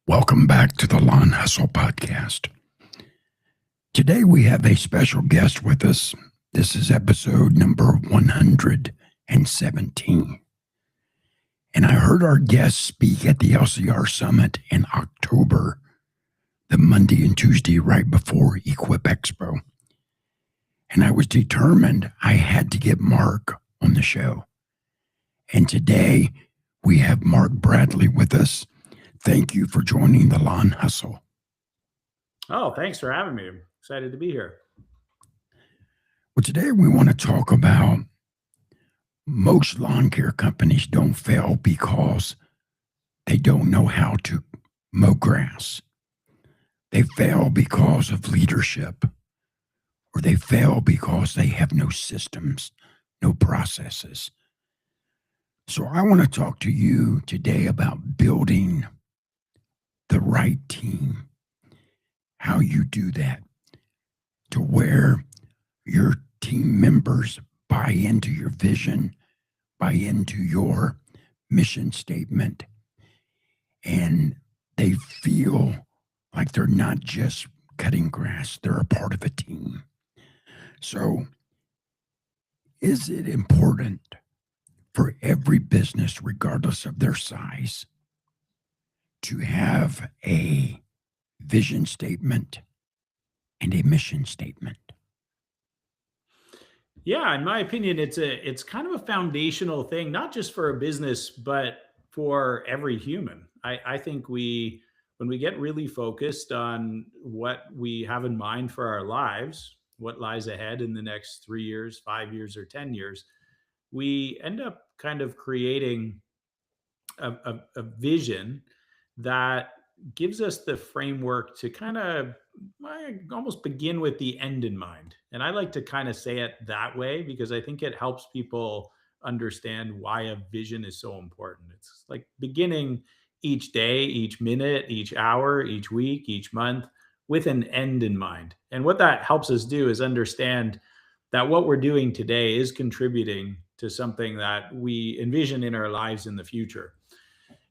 Welcome back to the Lawn Hustle Podcast. Today we have a special guest with us. This is episode number 117. And I heard our guest speak at the LCR Summit in October, the Monday and Tuesday right before Equip Expo. And I was determined I had to get Mark on the show. And today we have Mark Bradley with us. Thank you for joining the Lawn Hustle. Oh, thanks for having me. I'm excited to be here. Well, today we want to talk about most lawn care companies don't fail because they don't know how to mow grass. They fail because of leadership, or they fail because they have no systems, no processes. So I want to talk to you today about building the right team, how you do that, to where your team members buy into your vision, buy into your mission statement, and they feel like they're not just cutting grass, they're a part of a team. So, is it important for every business, regardless of their size, to have a vision statement and a mission statement? Yeah, in my opinion, it's kind of a foundational thing, not just for a business, but for every human. I think when we get really focused on what we have in mind for our lives, what lies ahead in the next 3 years, 5 years, or 10 years, we end up kind of creating a vision that gives us the framework to kind of almost begin with the end in mind. And I like to kind of say it that way because I think it helps people understand why a vision is so important. It's like beginning each day, each minute, each hour, each week, each month with an end in mind. And what that helps us do is understand that what we're doing today is contributing to something that we envision in our lives in the future.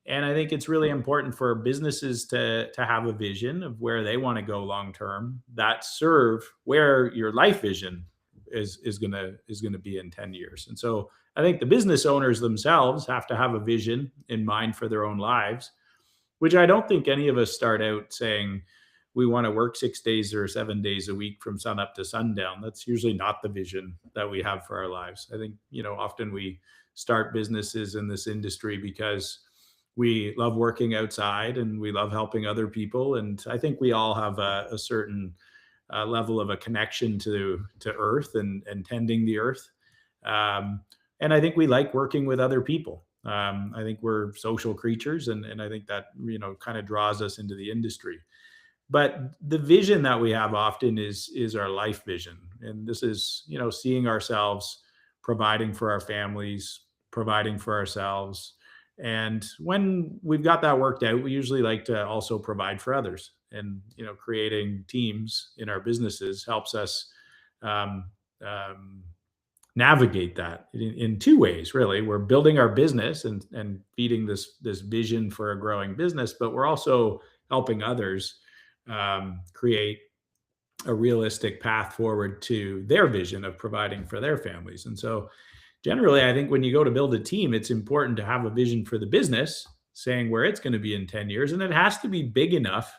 And I think it's really important for businesses to have a vision of where they want to go long term that serve where your life vision is gonna be in 10 years. And so I think the business owners themselves have to have a vision in mind for their own lives, which I don't think any of us start out saying we want to work 6 days or 7 days a week from sun up to sundown. That's usually not the vision that we have for our lives. I think, often we start businesses in this industry because we love working outside and we love helping other people. And I think we all have a certain level of a connection to earth and tending the earth. And I think we like working with other people. I think we're social creatures, and I think that kind of draws us into the industry. But the vision that we have often is our life vision, and this is seeing ourselves providing for our families, providing for ourselves. And when we've got that worked out, we usually like to also provide for others. And creating teams in our businesses helps us um, um, navigate that in two ways. Really, we're building our business and feeding this vision for a growing business, but we're also helping others create a realistic path forward to their vision of providing for their families. And so generally, I think when you go to build a team, it's important to have a vision for the business, saying where it's going to be in 10 years. And it has to be big enough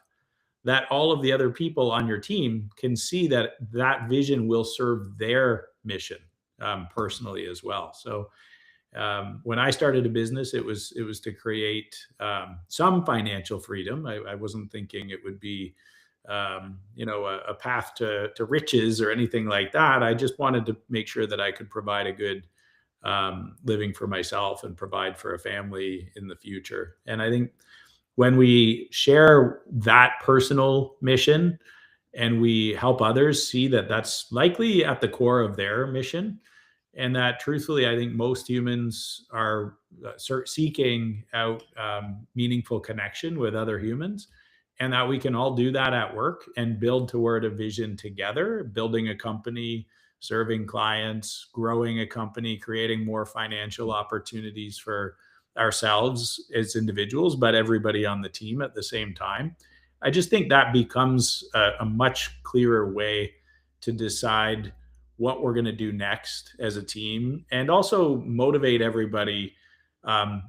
that all of the other people on your team can see that that vision will serve their mission personally as well. So when I started a business, it was to create some financial freedom. I wasn't thinking it would be a path to riches or anything like that. I just wanted to make sure that I could provide a good living for myself and provide for a family in the future. And I think when we share that personal mission and we help others see that that's likely at the core of their mission, and that truthfully, I think most humans are seeking out meaningful connection with other humans, and that we can all do that at work and build toward a vision together, building a company, serving clients, growing a company, creating more financial opportunities for ourselves as individuals, but everybody on the team at the same time. I just think that becomes a much clearer way to decide what we're going to do next as a team, and also motivate everybody um,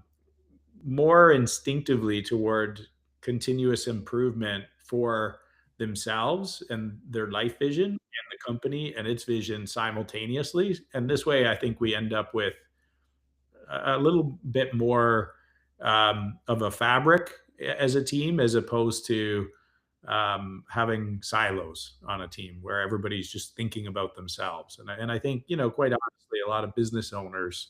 more instinctively toward continuous improvement for themselves and their life vision and the company and its vision simultaneously. And this way, I think we end up with a little bit more of a fabric as a team, as opposed to having silos on a team where everybody's just thinking about themselves. And I think, quite honestly, a lot of business owners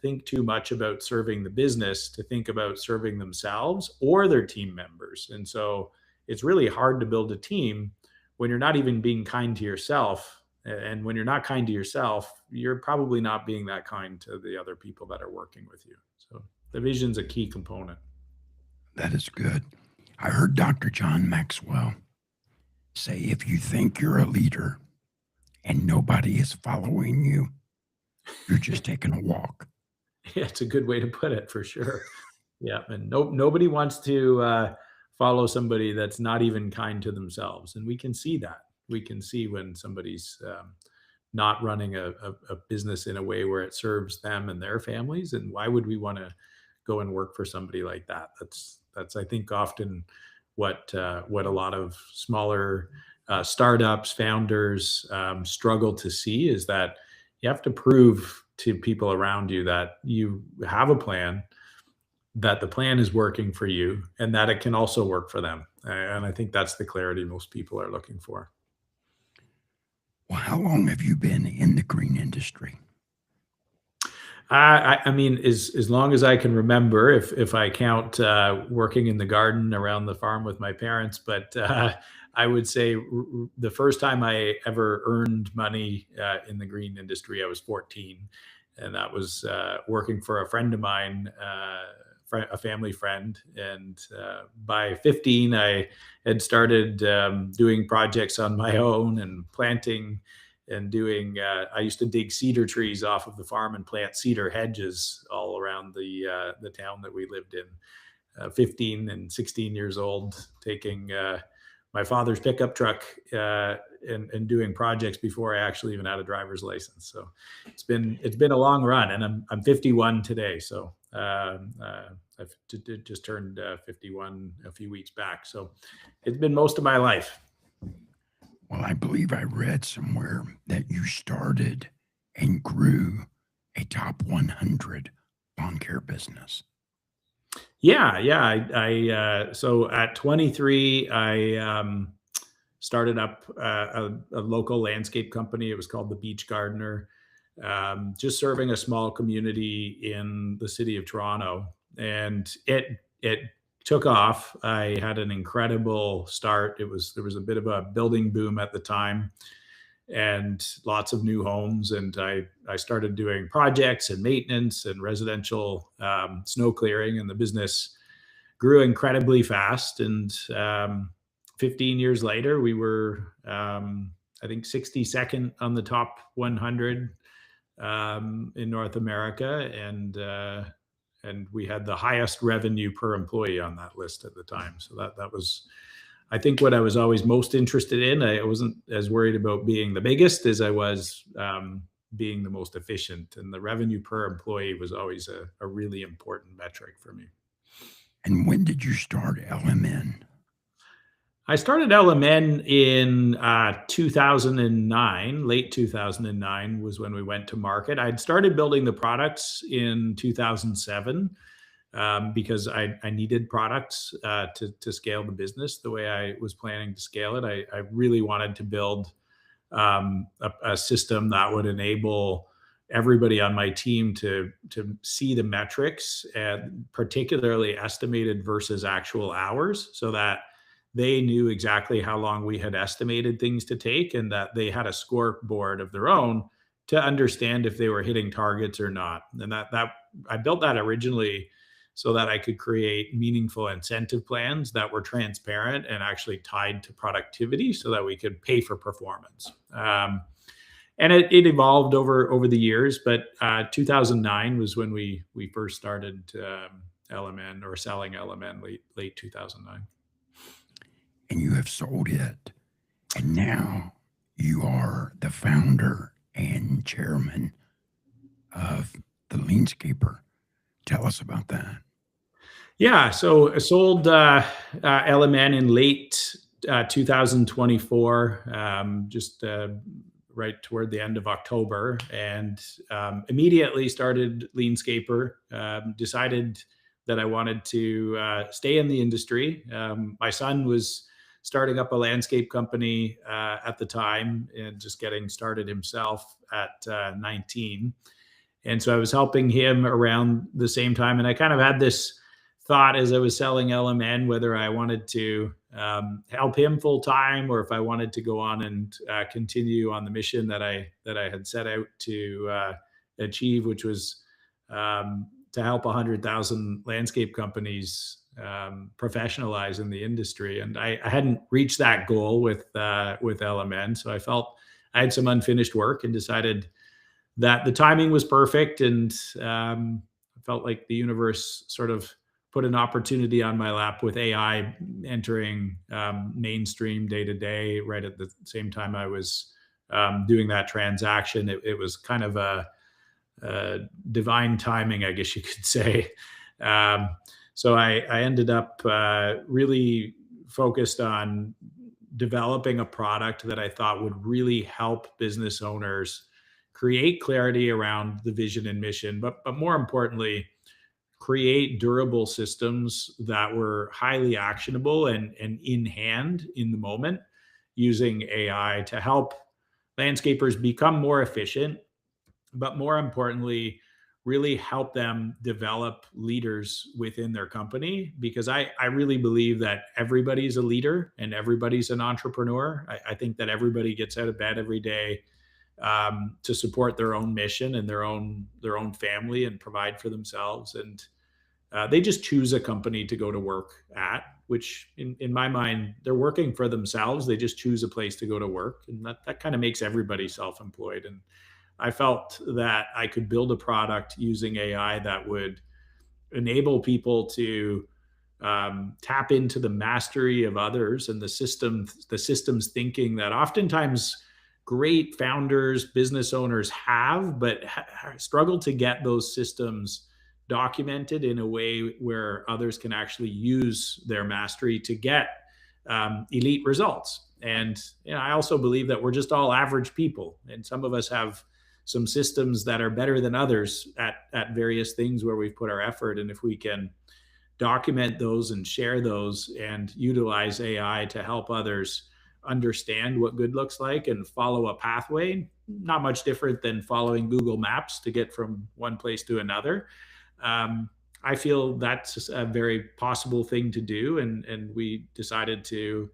think too much about serving the business to think about serving themselves or their team members. And so it's really hard to build a team when you're not even being kind to yourself. And when you're not kind to yourself, you're probably not being that kind to the other people that are working with you. So the vision's a key component. That is good. I heard Dr. John Maxwell say if you think you're a leader and nobody is following you, you're just taking a walk. Yeah, it's a good way to put it, for sure. Yeah, and nobody wants to follow somebody that's not even kind to themselves, and we can see that. We can see when somebody's not running a business in a way where it serves them and their families. And why would we want to go and work for somebody like that? That's I think often what a lot of smaller startups, founders struggle to see, is that you have to prove to people around you that you have a plan, that the plan is working for you, and that it can also work for them. And I think that's the clarity most people are looking for. Well, how long have you been in the green industry? I mean, as long as I can remember, if I count working in the garden around the farm with my parents. But I would say the first time I ever earned money in the green industry, I was 14, and that was working for a friend of mine, a family friend. And by 15, I had started doing projects on my own and planting and doing. I used to dig cedar trees off of the farm and plant cedar hedges all around the town that we lived in. 15 and 16 years old, taking my father's pickup truck and doing projects before I actually even had a driver's license. So it's been a long run, and I'm 51 today. So I've just turned 51 a few weeks back. So it's been most of my life. Well, I believe I read somewhere that you started and grew a top 100 lawn care business. Yeah. So at 23, I started up a local landscape company. It was called the Beach Gardener, just serving a small community in the city of Toronto, and it took off. I had an incredible start. There was a bit of a building boom at the time, and lots of new homes. And I started doing projects and maintenance and residential snow clearing, and the business grew incredibly fast. And 15 years later, we were, I think, 62nd on the top 100 in North America. And we had the highest revenue per employee on that list at the time. So that was, I think, what I was always most interested in. I wasn't as worried about being the biggest as I was being the most efficient. And the revenue per employee was always a really important metric for me. And when did you start LMN? I started LMN in 2009. Late 2009 was when we went to market. I'd started building the products in 2007 because I needed products to scale the business the way I was planning to scale it. I really wanted to build a system that would enable everybody on my team to see the metrics, and particularly estimated versus actual hours, so that they knew exactly how long we had estimated things to take, and that they had a scoreboard of their own to understand if they were hitting targets or not. And that I built that originally so that I could create meaningful incentive plans that were transparent and actually tied to productivity, so that we could pay for performance. and it evolved over the years. But 2009 was when we first started LMN, or selling LMN, late 2009. And you have sold it. And now you are the founder and chairman of the Leanscaper. Tell us about that. Yeah, so I sold LMN in late 2024, just right toward the end of October, and immediately started Leanscaper. Decided that I wanted to stay in the industry. My son was starting up a landscape company at the time, and just getting started himself at 19. And so I was helping him around the same time. And I kind of had this thought as I was selling LMN, whether I wanted to help him full time, or if I wanted to go on and continue on the mission that I had set out to achieve, which was to help 100,000 landscape companies professionalize in the industry. And I hadn't reached that goal with LMN, so I felt I had some unfinished work, and decided that the timing was perfect. And I felt like the universe sort of put an opportunity on my lap, with AI entering mainstream day to day, right at the same time I was doing that transaction. It was kind of a divine timing, I guess you could say. So I ended up really focused on developing a product that I thought would really help business owners create clarity around the vision and mission, but more importantly, create durable systems that were highly actionable and in hand in the moment, using AI to help landscapers become more efficient, but more importantly, really help them develop leaders within their company. Because I really believe that everybody's a leader and everybody's an entrepreneur. I think that everybody gets out of bed every day to support their own mission and their own family, and provide for themselves. And they just choose a company to go to work at, which in my mind, they're working for themselves. They just choose a place to go to work, and that kind of makes everybody self-employed. And I felt that I could build a product using AI that would enable people to tap into the mastery of others, and the systems thinking that oftentimes great founders, business owners have, but struggle to get those systems documented in a way where others can actually use their mastery to get elite results. And I also believe that we're just all average people, and some of us have some systems that are better than others at various things where we've put our effort. And if we can document those and share those, and utilize AI to help others understand what good looks like and follow a pathway, not much different than following Google Maps to get from one place to another. I feel that's a very possible thing to do. And we decided to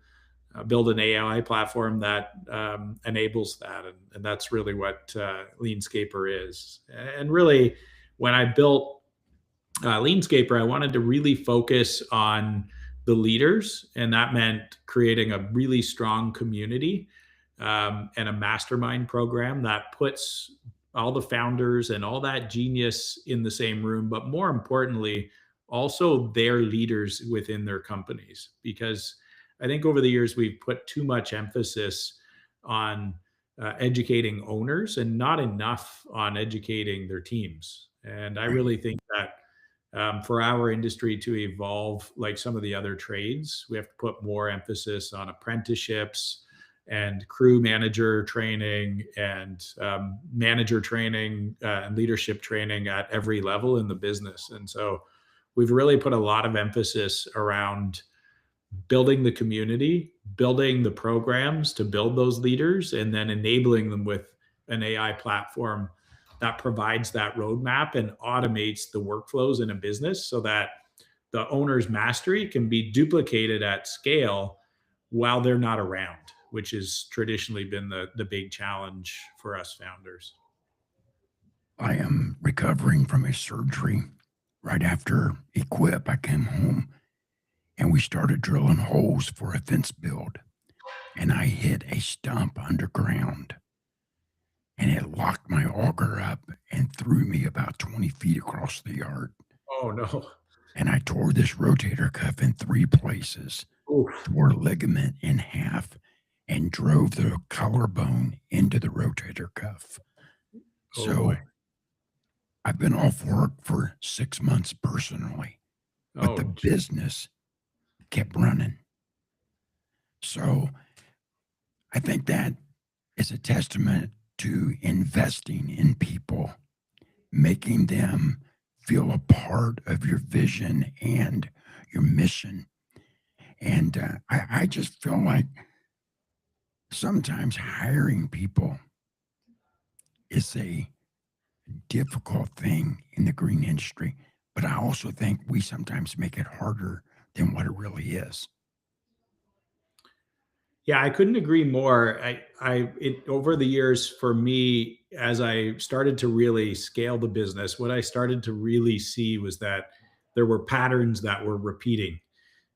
build an AI platform that enables that. And that's really what Leanscaper is. And really, when I built Leanscaper, I wanted to really focus on the leaders, and that meant creating a really strong community and a mastermind program that puts all the founders and all that genius in the same room, but more importantly, also their leaders within their companies. Because I think over the years, we've put too much emphasis on educating owners, and not enough on educating their teams. And I Right. really think that for our industry to evolve like some of the other trades, we have to put more emphasis on apprenticeships and crew manager training, and manager training and leadership training at every level in the business. And so we've really put a lot of emphasis around building the community, building the programs to build those leaders, and then enabling them with an AI platform that provides that roadmap and automates the workflows in a business, so that the owner's mastery can be duplicated at scale while they're not around, which has traditionally been the big challenge for us founders. I am recovering from a surgery. Right after Equip, I came home and we started drilling holes for a fence build. And I hit a stump underground. and it locked my auger up and threw me about 20 feet across the yard. Oh no. And I tore this rotator cuff in 3 places, Oof. tore a ligament in half, and drove the collarbone into the rotator cuff. Oh So boy. I've been off work for 6 months personally, but the Oh, business kept running. So I think that is a testament to investing in people, making them feel a part of your vision and your mission. And I just feel like sometimes hiring people is a difficult thing in the green industry, but I also think we sometimes make it harder than what it really is. yeah, I couldn't agree more. It over the years for me, as I started to really scale the business, what I started to really see was that there were patterns that were repeating,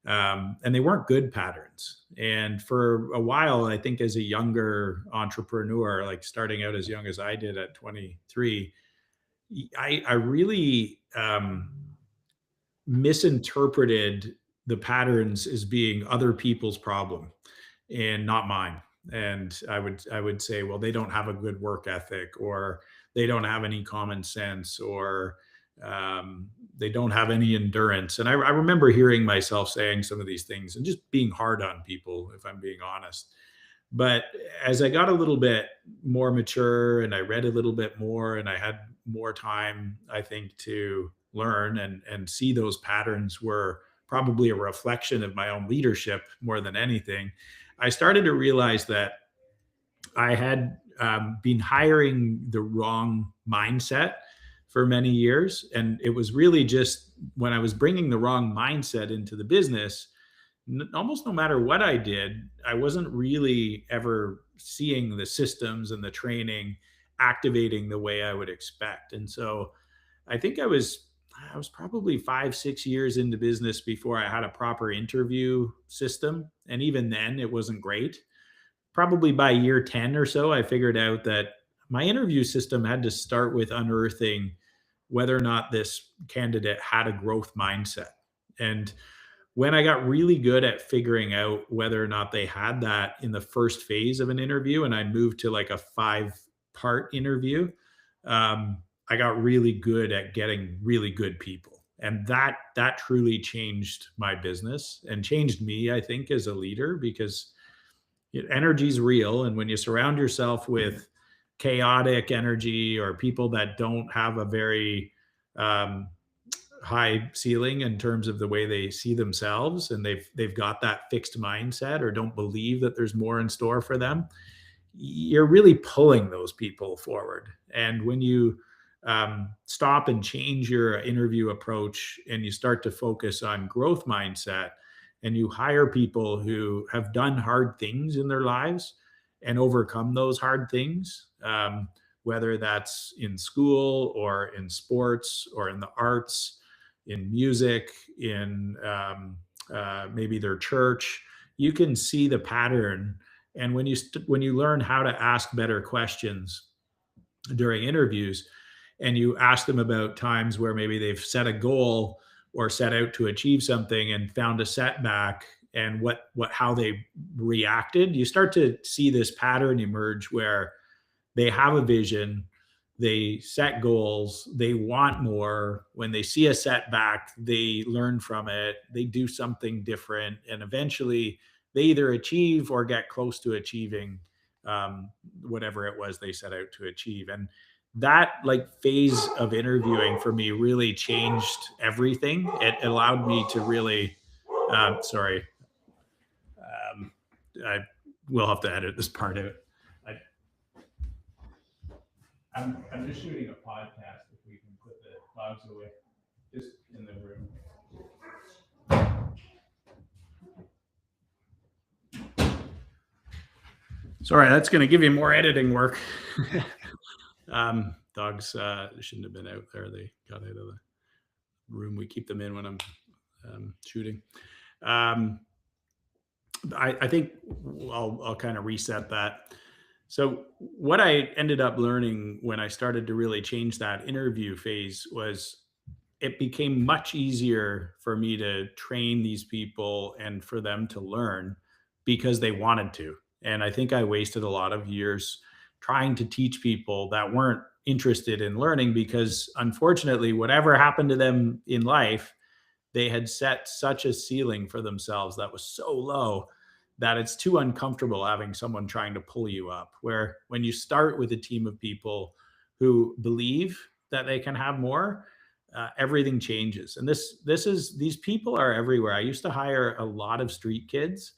and they weren't good patterns. And for a while, I think as a younger entrepreneur, like starting out as young as I did at 23, I really misinterpreted the patterns as being other people's problem and not mine. And I would say, well, they don't have a good work ethic, or they don't have any common sense, or they don't have any endurance. And I remember hearing myself saying some of these things and just being hard on people, if I'm being honest. But as I got a little bit more mature and I read a little bit more and I had more time, I think, to learn and see those patterns were probably a reflection of my own leadership more than anything. I started to realize that I had been hiring the wrong mindset for many years. And it was really just when I was bringing the wrong mindset into the business, almost no matter what I did, I wasn't really ever seeing the systems and the training activating the way I would expect. And so I think I was probably 5, 6 years into business before I had a proper interview system. And even then it wasn't great. Probably by year 10 or so, I figured out that my interview system had to start with unearthing whether or not this candidate had a growth mindset. And when I got really good at figuring out whether or not they had that in the first phase of an interview, and I moved to like a 5 part interview, I got really good at getting really good people. And that truly changed my business and changed me, I think, as a leader, because energy is real. And when you surround yourself with chaotic energy or people that don't have a very um, high ceiling in terms of the way they see themselves, and they've got that fixed mindset or don't believe that there's more in store for them, you're really pulling those people forward. And when you stop and change your interview approach and you start to focus on growth mindset, and you hire people who have done hard things in their lives and overcome those hard things, whether that's in school or in sports or in the arts, in music, in maybe their church, you can see the pattern. And when you learn how to ask better questions during interviews, and you ask them about times where maybe they've set a goal or set out to achieve something and found a setback, and what how they reacted, you start to see this pattern emerge where they have a vision, they set goals, they want more. When they see a setback, they learn from it, they do something different, and eventually they either achieve or get close to achieving whatever it was they set out to achieve. And that like phase of interviewing for me really changed everything. It allowed me to really, sorry, um, I will have to edit this part out. I, I'm just shooting a podcast. If we can put the dogs away, just in the room. Sorry, that's going to give you more editing work. Dogs shouldn't have been out there. They got out of the room we keep them in when I'm shooting. Um, I think I'll kind of reset that. So, what I ended up learning when I started to really change that interview phase was it became much easier for me to train these people and for them to learn because they wanted to. And I think I wasted a lot of years trying to teach people that weren't interested in learning because, unfortunately, whatever happened to them in life, they had set such a ceiling for themselves that was so low that it's too uncomfortable having someone trying to pull you up. Where when you start with a team of people who believe that they can have more, everything changes. And these people are everywhere. I used to hire a lot of street kids,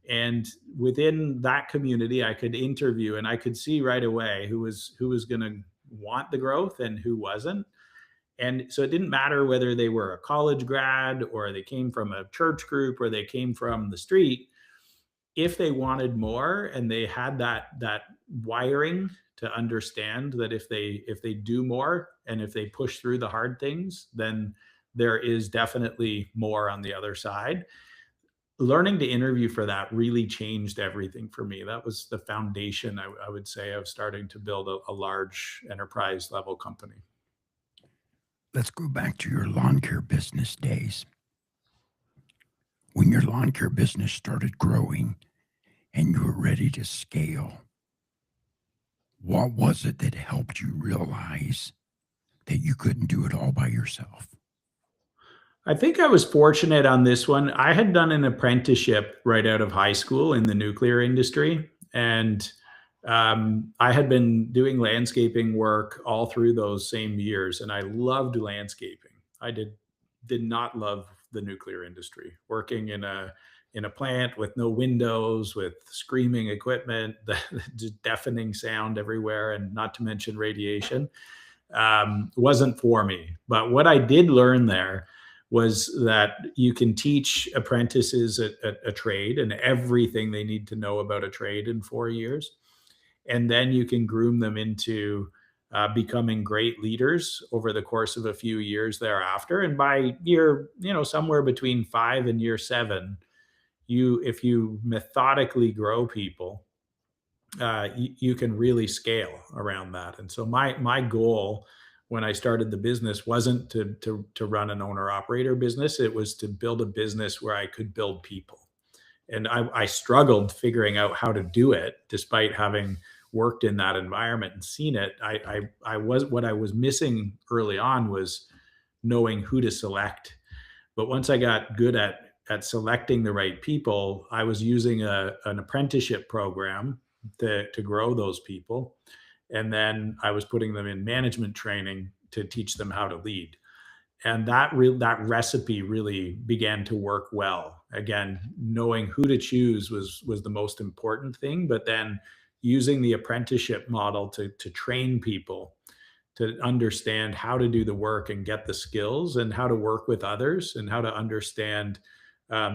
and within that community, I could interview and I could see right away who was going to want the growth and who wasn't. And so it didn't matter whether they were a college grad or they came from a church group or they came from the street. If they wanted more and they had that wiring to understand that if they do more and if they push through the hard things, then there is definitely more on the other side. Learning to interview for that really changed everything for me. That was the foundation, I would say, of starting to build a large enterprise level company. Let's go back to your lawn care business days. When your lawn care business started growing and you were ready to scale, what was it that helped you realize that you couldn't do it all by yourself? I think I was fortunate on this one. I had done an apprenticeship right out of high school in the nuclear industry, and I had been doing landscaping work all through those same years, and I loved landscaping. I did not love the nuclear industry. Working in a plant with no windows, with screaming equipment, the deafening sound everywhere, and not to mention radiation, wasn't for me. But what I did learn there was that you can teach apprentices a trade and everything they need to know about a trade in 4 years. And then you can groom them into becoming great leaders over the course of a few years thereafter. And by year, somewhere between 5 and year 7, if you methodically grow people, you can really scale around that. And so my goal when I started the business wasn't to run an owner operator business. It was to build a business where I could build people. And I struggled figuring out how to do it, despite having worked in that environment and seen it. I was what I was missing early on was knowing who to select. But once I got good at selecting the right people, I was using an apprenticeship program to grow those people. And then I was putting them in management training to teach them how to lead. And that recipe really began to work well. Again, knowing who to choose was the most important thing, but then using the apprenticeship model to train people to understand how to do the work and get the skills and how to work with others and how to understand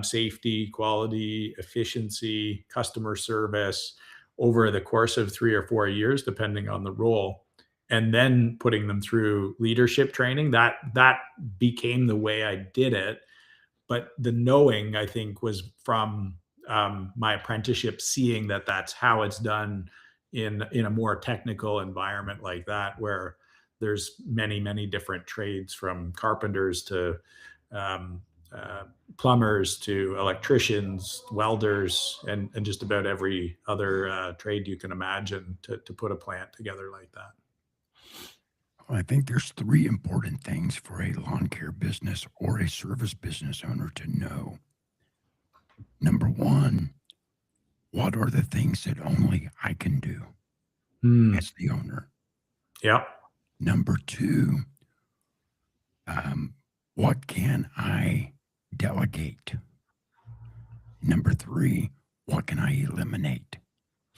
safety, quality, efficiency, customer service over the course of 3 or 4 years, depending on the role, and then putting them through leadership training. That became the way I did it. But the knowing, I think, was from my apprenticeship, seeing that that's how it's done in a more technical environment like that, where there's many different trades, from carpenters to um, uh, plumbers to electricians, welders, and just about every other trade you can imagine to put a plant together like that. I think there's three important things for a lawn care business or a service business owner to know. Number one, what are the things that only I can do Hmm. as the owner? Yeah. Number two, what can I delegate? Number three, what can I eliminate?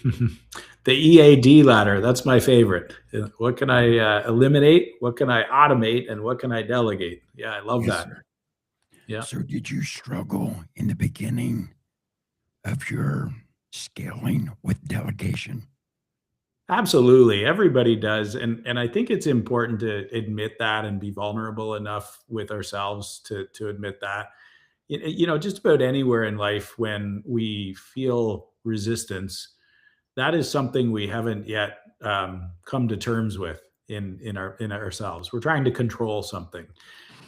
The EAD ladder, that's my favorite. What can I eliminate? What can I automate? And what can I delegate? Yeah, I love Yes, that. sir. Yeah, So, did you struggle in the beginning of your scaling with delegation? absolutely. Everybody does. And I think it's important to admit that and be vulnerable enough with ourselves to admit that. Just about anywhere in life when we feel resistance, that is something we haven't yet come to terms with in ourselves. We're trying to control something,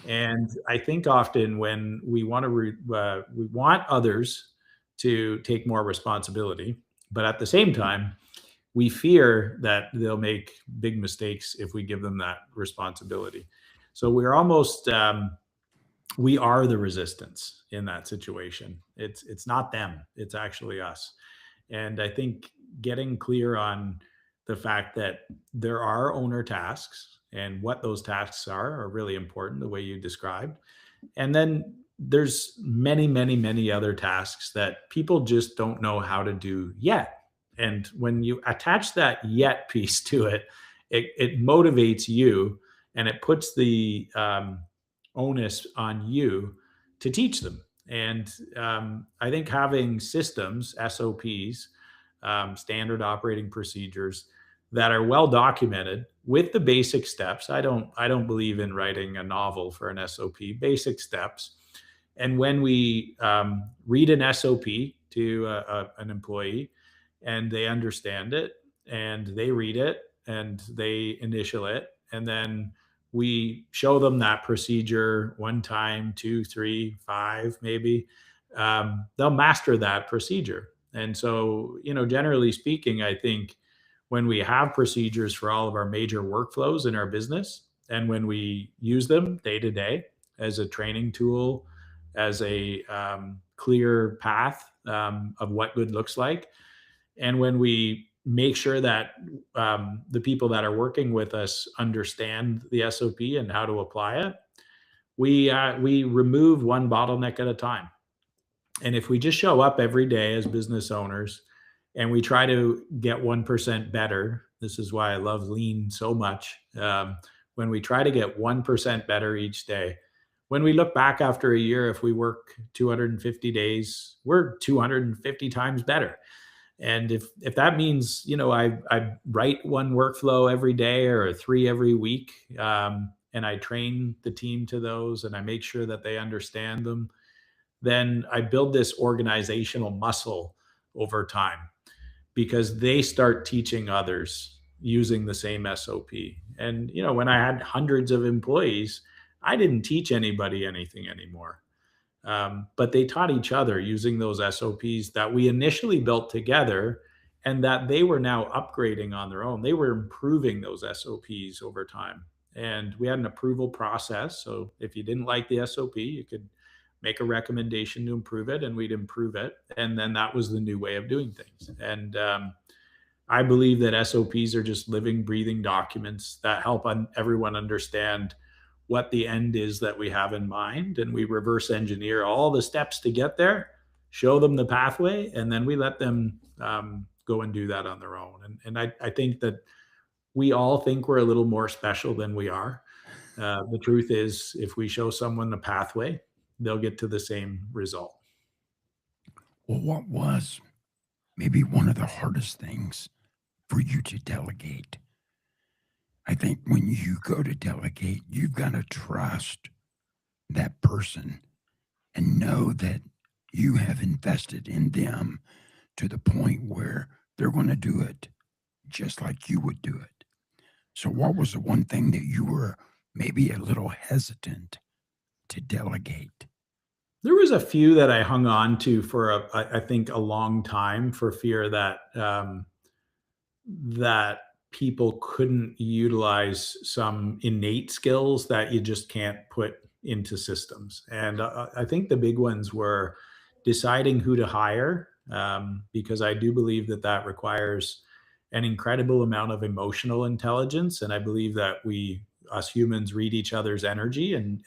and I think often when we want others to take more responsibility, but at the same time, we fear that they'll make big mistakes if we give them that responsibility. So we're almost we are the resistance in that situation. It's not them; it's actually us. And I think getting clear on the fact that there are owner tasks and what those tasks are really important, the way you described. And then there's many, many, many other tasks that people just don't know how to do yet. And when you attach that yet piece to it, it motivates you and it puts the onus on you to teach them. And I think having systems, SOPs, standard operating procedures that are well documented with the basic steps. I don't believe in writing a novel for an SOP. Basic steps, and when we read an SOP to an employee, and they understand it, and they read it, and they initial it, and then we show them that procedure one time, two, three, five, maybe, they'll master that procedure. And so, generally speaking, I think when we have procedures for all of our major workflows in our business, and when we use them day to day as a training tool, as a clear path of what good looks like, and when we make sure that the people that are working with us understand the SOP and how to apply it, we remove one bottleneck at a time. And if we just show up every day as business owners and we try to get 1% better, this is why I love lean so much. When we try to get 1% better each day, when we look back after a year, if we work 250 days, we're 250 times better. And if that means, I write one workflow every day or three every week, and I train the team to those and I make sure that they understand them, then I build this organizational muscle over time because they start teaching others using the same SOP. And, when I had hundreds of employees, I didn't teach anybody anything anymore. But they taught each other using those SOPs that we initially built together and that they were now upgrading on their own. They were improving those SOPs over time. And we had an approval process. So if you didn't like the SOP, you could make a recommendation to improve it and we'd improve it. And then that was the new way of doing things. And I believe that SOPs are just living, breathing documents that help everyone understand what the end is that we have in mind. And we reverse engineer all the steps to get there, show them the pathway, and then we let them go and do that on their own. And I think that we all think we're a little more special than we are. The truth is, if we show someone the pathway, they'll get to the same result. Well, what was maybe one of the hardest things for you to delegate? I think when you go to delegate, you've got to trust that person and know that you have invested in them to the point where they're going to do it just like you would do it. So, what was the one thing that you were maybe a little hesitant to delegate? There was a few that I hung on to for I think a long time for fear that that people couldn't utilize some innate skills that you just can't put into systems. And I think the big ones were deciding who to hire, because I do believe that that requires an incredible amount of emotional intelligence. And I believe that us humans, read each other's energy and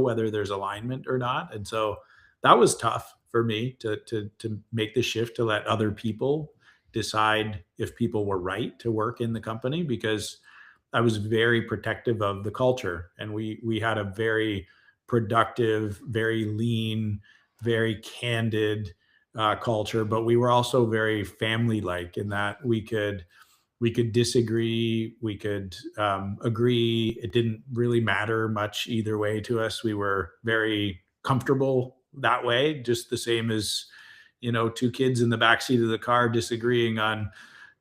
whether there's alignment or not. And so that was tough for me to make the shift to let other people decide if people were right to work in the company, because I was very protective of the culture, and we had a very productive, very lean, very candid culture, but we were also very family like in that we could disagree, we could agree. It didn't really matter much either way to us. We were very comfortable that way, just the same as two kids in the backseat of the car disagreeing on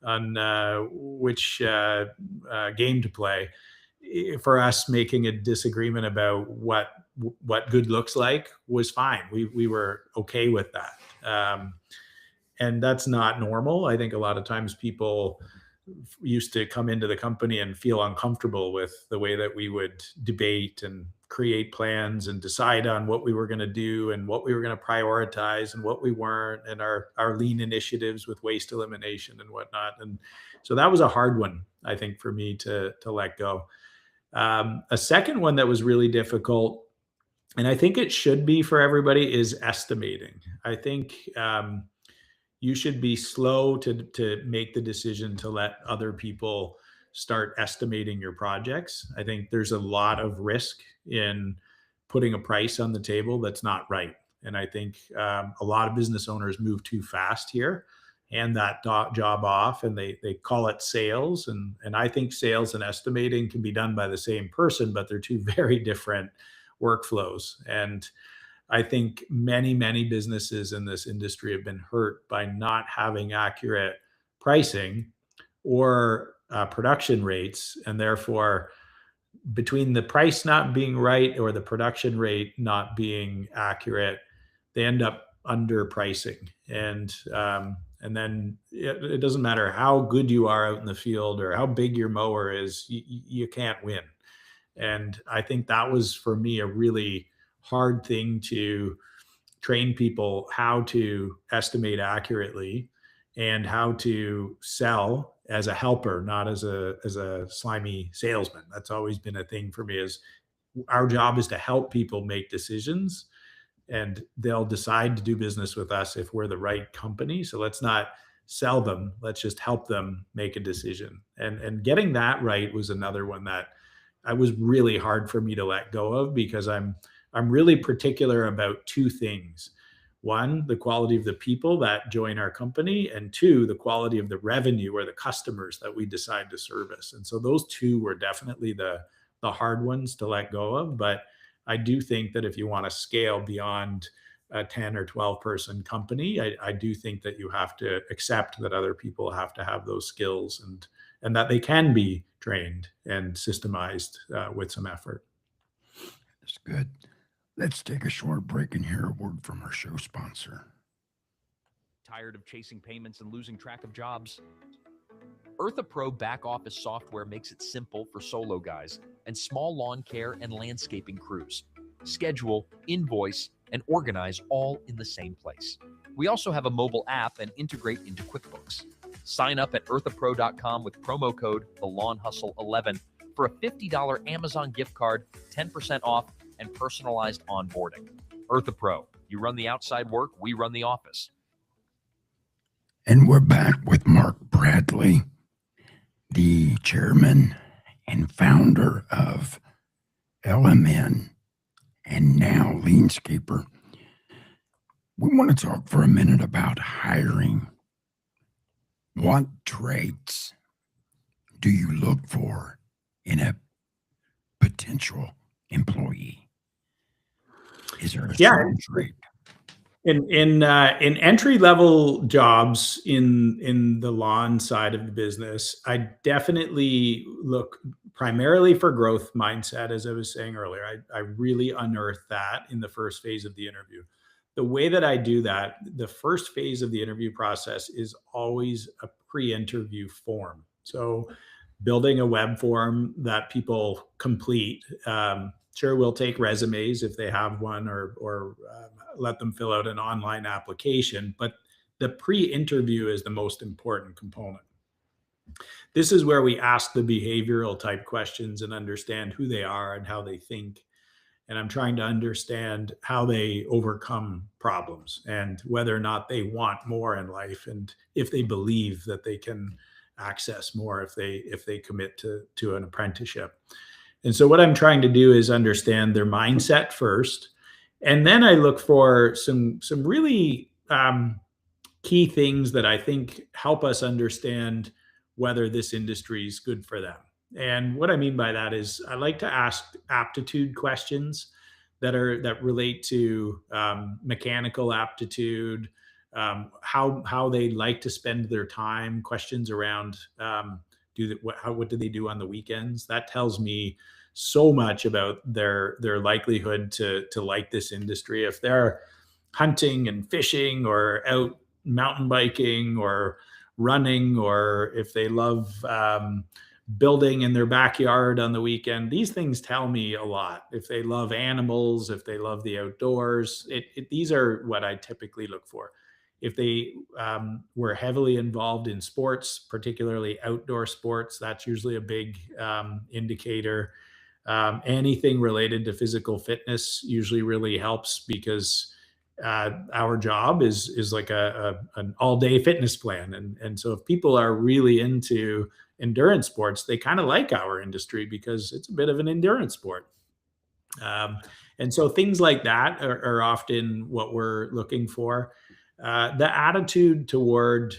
which game to play. For us, making a disagreement about what good looks like was fine. We were okay with that. And that's not normal. I think a lot of times people used to come into the company and feel uncomfortable with the way that we would debate and create plans and decide on what we were going to do and what we were going to prioritize and what we weren't, and our lean initiatives with waste elimination and whatnot. And so that was a hard one, I think, for me to let go. A second one that was really difficult, and I think it should be for everybody, is estimating. I think you should be slow to make the decision to let other people start estimating your projects. I think there's a lot of risk in putting a price on the table that's not right. And I think a lot of business owners move too fast here, hand that job off, and they call it sales. And I think sales and estimating can be done by the same person, but they're two very different workflows. And I think many businesses in this industry have been hurt by not having accurate pricing or production rates. And therefore, between the price not being right or the production rate not being accurate, they end up underpricing. And then it doesn't matter how good you are out in the field or how big your mower is, you can't win. And I think that was, for me, a really hard thing to train people how to estimate accurately and how to sell as a helper, not as a slimy salesman. That's always been a thing for me, is our job is to help people make decisions, and they'll decide to do business with us if we're the right company. So let's not sell them. Let's just help them make a decision. And getting that right was another one that I was really hard for me to let go of, because I'm really particular about two things. One, the quality of the people that join our company, and two, the quality of the revenue or the customers that we decide to service. And so those two were definitely the hard ones to let go of. But I do think that if you want to scale beyond a 10 or 12 person company, I do think that you have to accept that other people have to have those skills, and that they can be trained and systemized with some effort. That's good. Let's take a short break and hear a word from our show sponsor. Tired of chasing payments and losing track of jobs? EarthaPro back office software makes it simple for solo guys and small lawn care and landscaping crews. Schedule, invoice, and organize all in the same place. We also have a mobile app and integrate into QuickBooks. Sign up at earthapro.com with promo code TheLawnHustle11 for a $50 Amazon gift card, 10% off, and personalized onboarding. EarthaPro, you run the outside work, we run the office. And we're back with Mark Bradley, the chairman and founder of LMN and now Leanscaper. We want to talk for a minute about hiring. What traits do you look for in a potential employee? Is there a certain trait? In entry level jobs in the lawn side of the business, I definitely look primarily for growth mindset. As I was saying earlier, I really unearth that in the first phase of the interview. The way that I do that, the first phase of the interview process is always a pre-interview form. So building a web form that people complete. Sure, we'll take resumes if they have one, or let them fill out an online application. But the pre-interview is the most important component. This is where we ask the behavioral type questions and understand who they are and how they think. And I'm trying to understand how they overcome problems and whether or not they want more in life, and if they believe that they can access more if they commit to an apprenticeship. And so what I'm trying to do is understand their mindset first. And then I look for some really key things that I think help us understand whether this industry is good for them. And what I mean by that is I like to ask aptitude questions that relate to mechanical aptitude, how they like to spend their time, questions around what do they do on the weekends. That tells me so much about their likelihood to like this industry. If they're hunting and fishing or out mountain biking or running, or if they love building in their backyard on the weekend, these things tell me a lot. If they love animals, if they love the outdoors, these are what I typically look for. If they were heavily involved in sports, particularly outdoor sports, that's usually a big indicator. Anything related to physical fitness usually really helps, because our job is like an all day fitness plan, and so if people are really into endurance sports, they kind of like our industry because it's a bit of an endurance sport. Um, and so things like that are often what we're looking for. The attitude toward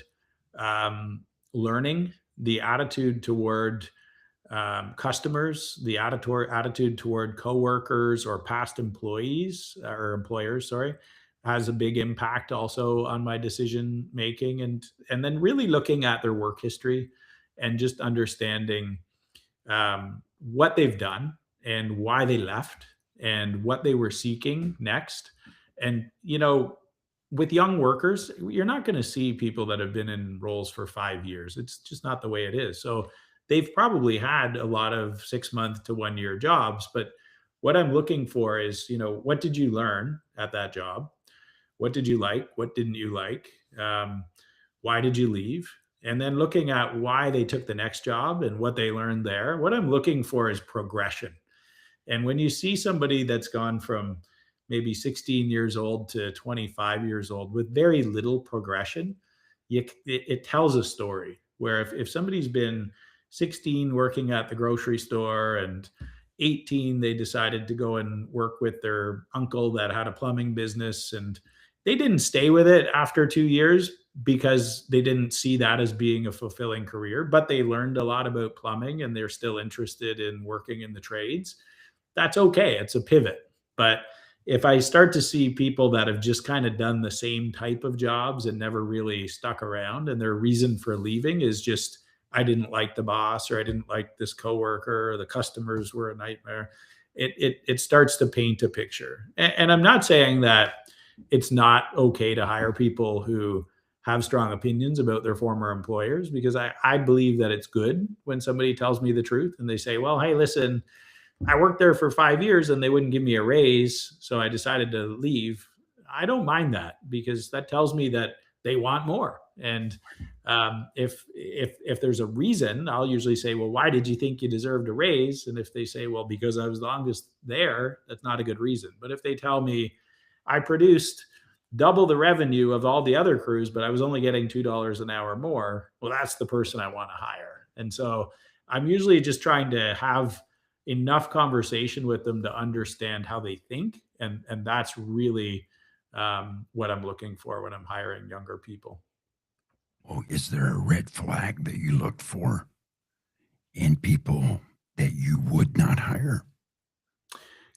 um, learning, the attitude toward customers, the attitude toward coworkers or past employees or employers, sorry, has a big impact also on my decision making. And then really looking at their work history and just understanding what they've done and why they left and what they were seeking next. And, with young workers, you're not going to see people that have been in roles for 5 years. It's just not the way it is. So they've probably had a lot of 6 month to 1 year jobs. But what I'm looking for is, what did you learn at that job? What did you like? What didn't you like? Why did you leave? And then looking at why they took the next job and what they learned there. What I'm looking for is progression. And when you see somebody that's gone from maybe 16 years old to 25 years old with very little progression, it tells a story. Where if somebody's been 16 working at the grocery store, and 18 they decided to go and work with their uncle that had a plumbing business, and they didn't stay with it after 2 years because they didn't see that as being a fulfilling career, but they learned a lot about plumbing and they're still interested in working in the trades. That's okay. It's a pivot. But if I start to see people that have just kind of done the same type of jobs and never really stuck around, and their reason for leaving is just, I didn't like the boss, or I didn't like this coworker, or the customers were a nightmare, it starts to paint a picture. And I'm not saying that it's not okay to hire people who have strong opinions about their former employers, because I believe that it's good when somebody tells me the truth and they say, well, hey, listen, I worked there for 5 years and they wouldn't give me a raise, so I decided to leave. I don't mind that, because that tells me that they want more. And if there's a reason, I'll usually say, well, why did you think you deserved a raise? And if they say, well, because I was the longest there, that's not a good reason. But if they tell me I produced double the revenue of all the other crews, but I was only getting $2 an hour more, well, that's the person I want to hire. And so I'm usually just trying to have enough conversation with them to understand how they think. And that's really what I'm looking for when I'm hiring younger people. Well, is there a red flag that you look for in people that you would not hire?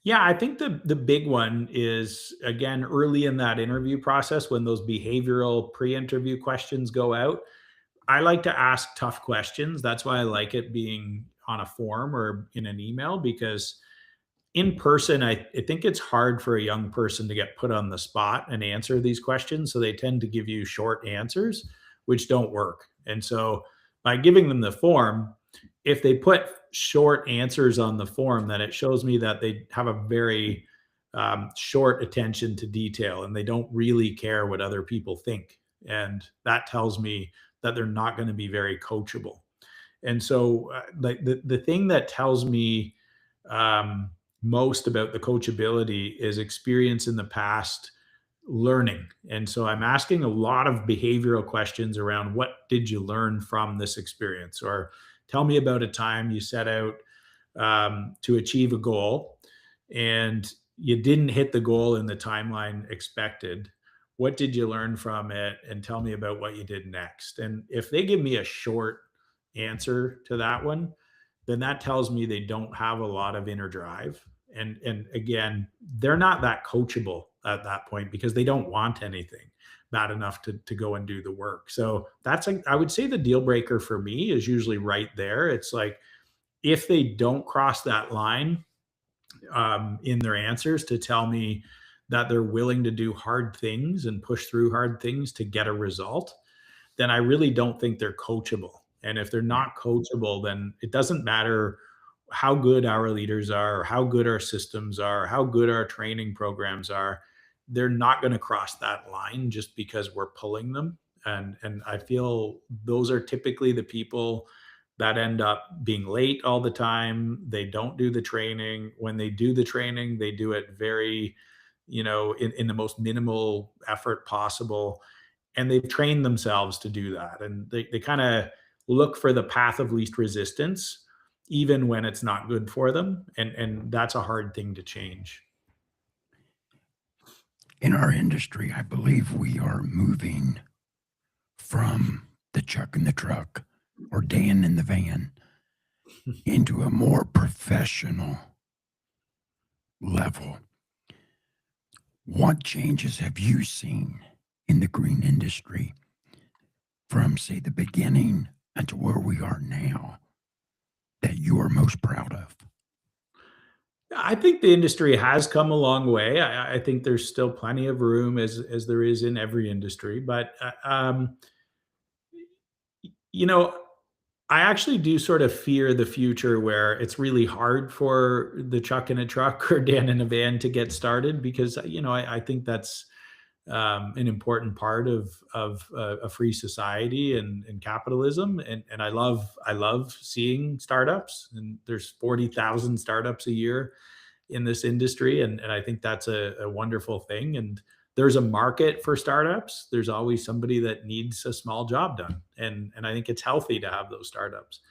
Yeah, I think the big one is, again, early in that interview process, when those behavioral pre-interview questions go out. I like to ask tough questions. That's why I like it being on a form or in an email, because in person, I think it's hard for a young person to get put on the spot and answer these questions. So they tend to give you short answers, which don't work. And so by giving them the form, if they put short answers on the form, then it shows me that they have a very short attention to detail and they don't really care what other people think. And that tells me that they're not going to be very coachable. And so, like the thing that tells me um, most about the coachability is experience in the past, learning. And so I'm asking a lot of behavioral questions around, what did you learn from this experience? Or tell me about a time you set out to achieve a goal and you didn't hit the goal in the timeline expected. What did you learn from it? And tell me about what you did next. And if they give me a short answer to that one, then that tells me they don't have a lot of inner drive. And again, they're not that coachable at that point because they don't want anything bad enough to go and do the work. So that's I would say the deal breaker for me is usually right there. It's like if they don't cross that line in their answers to tell me that they're willing to do hard things and push through hard things to get a result, then I really don't think they're coachable. And if they're not coachable, then it doesn't matter how good our leaders are, or how good our systems are, how good our training programs are. They're not going to cross that line just because we're pulling them. And I feel those are typically the people that end up being late all the time. They don't do the training. When they do the training, they do it very, in the most minimal effort possible. And they've trained themselves to do that. And they kind of look for the path of least resistance, even when it's not good for them. And that's a hard thing to change. In our industry, I believe we are moving from the Chuck in the truck or Dan in the van into a more professional level. What changes have you seen in the green industry from, say, the beginning until where we are now that you are most proud of? I think the industry has come a long way. I think there's still plenty of room as there is in every industry, but you know, I actually do sort of fear the future where it's really hard for the Chuck in a truck or Dan in a van to get started because I think that's an important part of a free society and capitalism. And I love seeing startups, and there's 40,000 startups a year in this industry, and I think that's a wonderful thing. And there's a market for startups. There's always somebody that needs a small job done, and I think it's healthy to have those startups.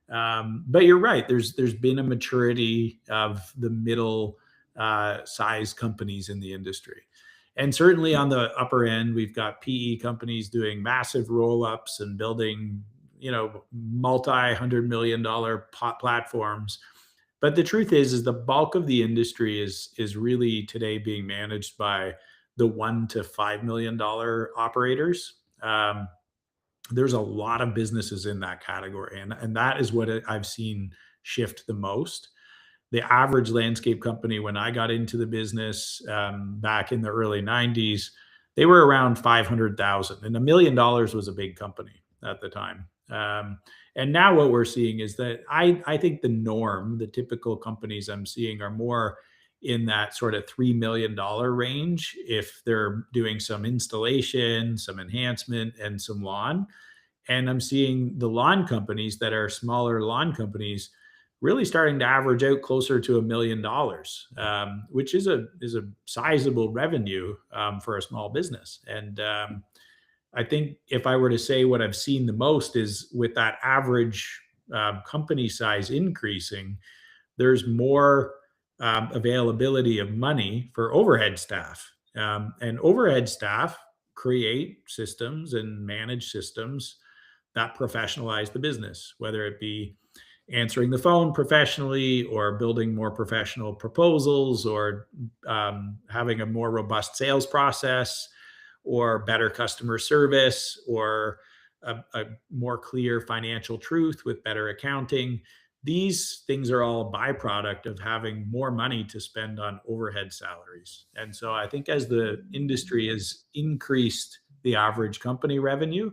But you're right. There's been a maturity of the middle size companies in the industry. And certainly on the upper end, we've got PE companies doing massive roll ups and building, multi-$100 million platforms. But the truth is the bulk of the industry is really today being managed by the $1 to $5 million operators. There's a lot of businesses in that category, and that is what I've seen shift the most. The average landscape company, when I got into the business back in the early 90s, they were around 500,000, and $1 million was a big company at the time. And now what we're seeing is that I think the norm, the typical companies I'm seeing are more in that sort of $3 million range if they're doing some installation, some enhancement, and some lawn. And I'm seeing the lawn companies that are smaller lawn companies really starting to average out closer to $1 million, which is a sizable revenue for a small business. And I think if I were to say what I've seen the most is with that average company size increasing, there's more availability of money for overhead staff. And overhead staff create systems and manage systems that professionalize the business, whether it be answering the phone professionally or building more professional proposals or having a more robust sales process or better customer service or a more clear financial truth with better accounting. These things are all a byproduct of having more money to spend on overhead salaries. And so I think as the industry has increased the average company revenue,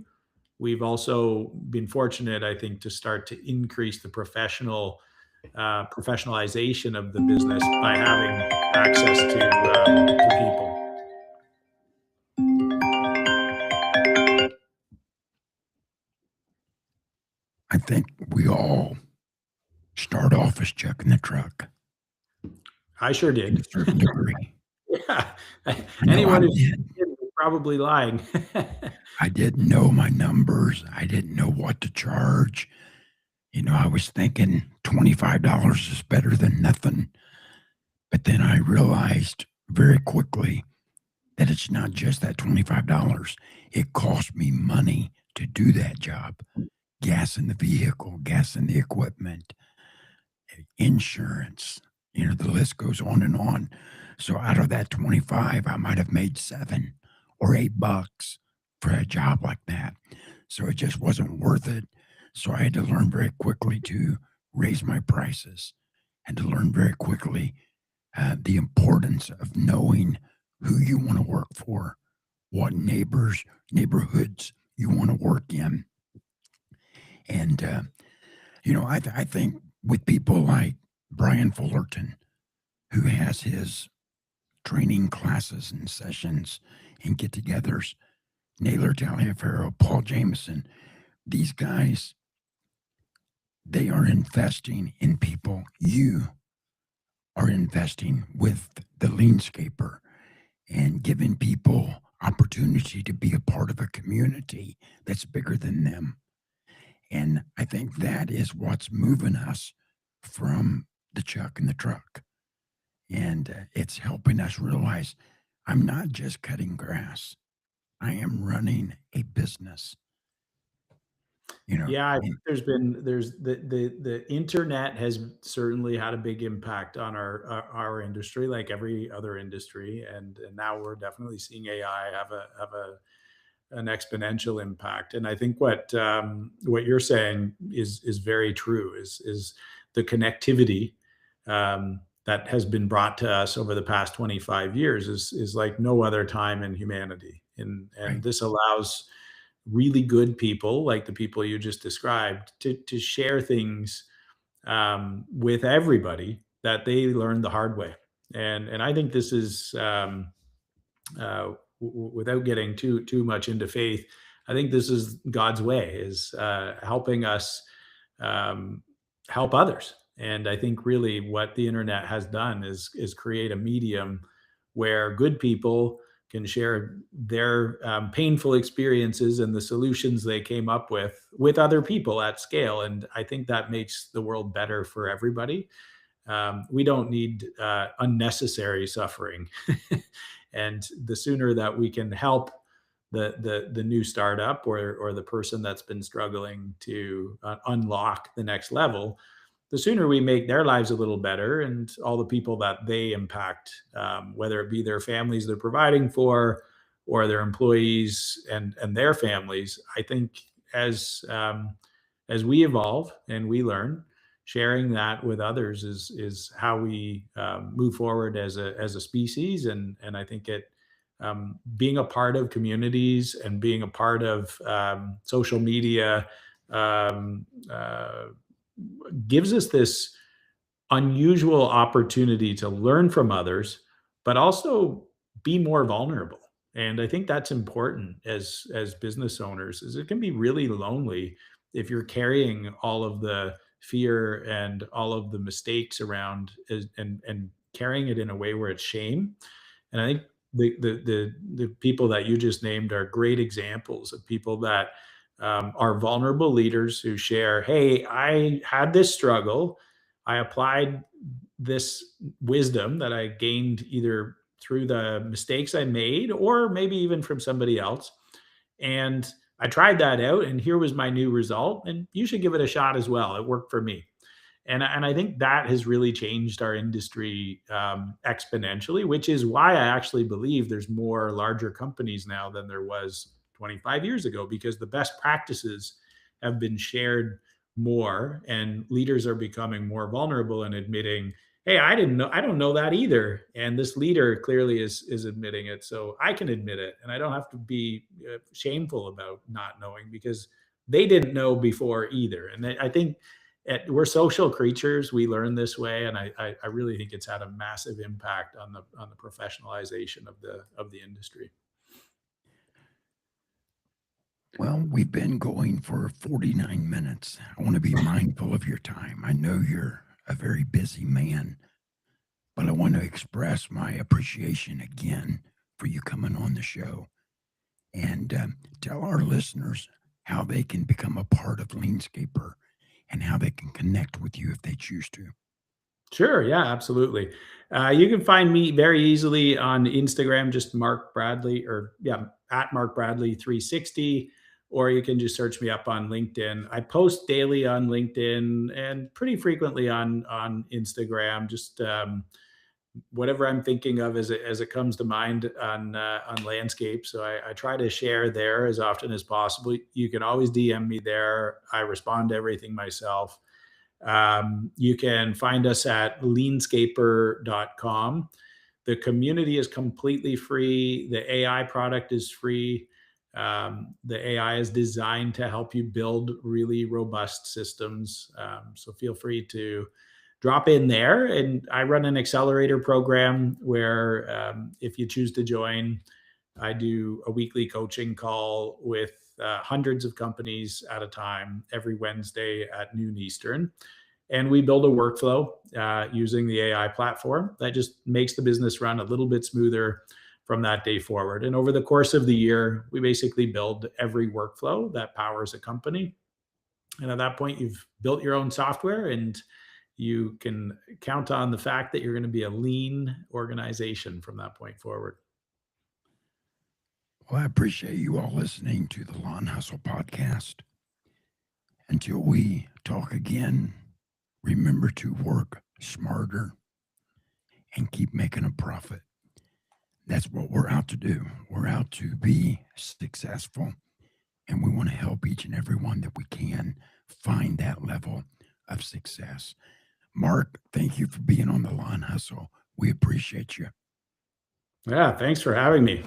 we've also been fortunate, I think, to start to increase the professionalization of the business by having access to people. I think we all start off as Chuck in the truck I sure to a did. certain degree. Yeah. I know Anyone I who's did. probably lying. I didn't know my numbers. I didn't know what to charge. I was thinking $25 is better than nothing. But then I realized very quickly that it's not just that $25. It cost me money to do that job. Gas in the vehicle, gas in the equipment, insurance, The list goes on and on. So out of that 25, I might have made 7 or $8 for a job like that. So it just wasn't worth it. So I had to learn very quickly to raise my prices and to learn very quickly the importance of knowing who you want to work for, what neighborhoods you want to work in. And, I think with people like Brian Fullerton, who has his training classes and sessions and get togethers, Naylor Taliaferro, Paul Jameson, these guys, they are investing in people. You are investing with the Leanscaper and giving people opportunity to be a part of a community that's bigger than them. And I think that is what's moving us from the chuck and the truck. And it's helping us realize I'm not just cutting grass. I am running a business. Yeah, I think And there's the internet has certainly had a big impact on our industry, like every other industry, and now we're definitely seeing AI have an exponential impact. And I think what you're saying is very true. Is the connectivity that has been brought to us over the past 25 years is like no other time in humanity, and right, this allows really good people like the people you just described to share things with everybody that they learned the hard way. And I think this is without getting too much into faith, I think this is God's way, is helping us um, help others. And I think really what the internet has done is create a medium where good people can share their painful experiences and the solutions they came up with other people at scale. And I think that makes the world better for everybody. We don't need unnecessary suffering. And the sooner that we can help the new startup or the person that's been struggling to unlock the next level, the sooner we make their lives a little better and all the people that they impact, whether it be their families they're providing for or their employees and their families. I think as we evolve and we learn, sharing that with others is how we move forward as a species. And I think it being a part of communities and being a part of social media um, uh, gives us this unusual opportunity to learn from others, but also be more vulnerable. And I think that's important as business owners, is it can be really lonely if you're carrying all of the fear and all of the mistakes around and carrying it in a way where it's shame. And I think the people that you just named are great examples of people that are vulnerable leaders who share, hey, I had this struggle. I applied this wisdom that I gained either through the mistakes I made or maybe even from somebody else. And I tried that out, and here was my new result. And you should give it a shot as well. It worked for me. And I think that has really changed our industry exponentially, which is why I actually believe there's more larger companies now than there was 25 years ago, because the best practices have been shared more, and leaders are becoming more vulnerable and admitting, hey, I don't know that either. And this leader clearly is admitting it. So I can admit it. And I don't have to be shameful about not knowing, because they didn't know before either. And I think we're social creatures. We learn this way, and I really think it's had a massive impact on the professionalization of the industry. well, we've been going for 49 minutes. I want to be mindful of your time. I know you're a very busy man, but I want to express my appreciation again for you coming on the show and tell our listeners how they can become a part of Leanscaper and how they can connect with you if they choose to. Sure. Yeah, absolutely. You can find me very easily on Instagram, just Mark Bradley, or yeah, at Mark Bradley 360. or you can just search me up on LinkedIn. I post daily on LinkedIn and pretty frequently on Instagram. Just whatever I'm thinking of as it comes to mind on landscape. So I try to share there as often as possible. You can always DM me there. I respond to everything myself. You can find us at leanscaper.com. The community is completely free. The AI product is free. The AI is designed to help you build really robust systems. So feel free to drop in there. And I run an accelerator program where if you choose to join, I do a weekly coaching call with hundreds of companies at a time every Wednesday at noon Eastern. And we build a workflow using the AI platform that just makes the business run a little bit smoother from that day forward. And over the course of the year, we basically build every workflow that powers a company. And at that point, you've built your own software, and you can count on the fact that you're going to be a lean organization from that point forward. Well, I appreciate you all listening to the Lawn Hustle podcast. Until we talk again, remember to work smarter and keep making a profit. That's what we're out to do. We're out to be successful, and we want to help each and every one that we can find that level of success. Mark, thank you for being on the Lawn Hustle. We appreciate you. Yeah, thanks for having me.